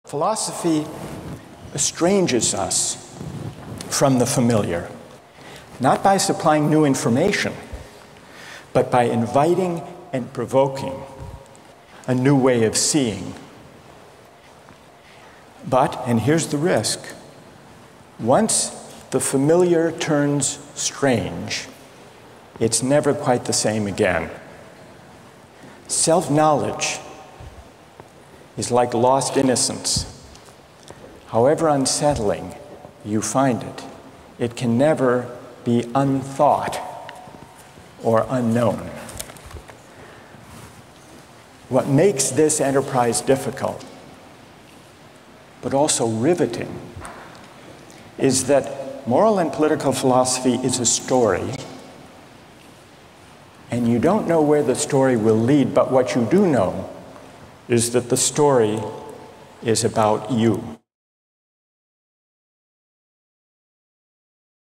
Philosophy estranges us from the familiar, not by supplying new information, but by inviting and provoking a new way of seeing. But, and here's the risk, once the familiar turns strange, it's never quite the same again. Self-knowledge is like lost innocence. However unsettling you find it, it can never be unthought or unknown. What makes this enterprise difficult, but also riveting, is that moral and political philosophy is a story, and you don't know where the story will lead, but what you do know is that the story is about you.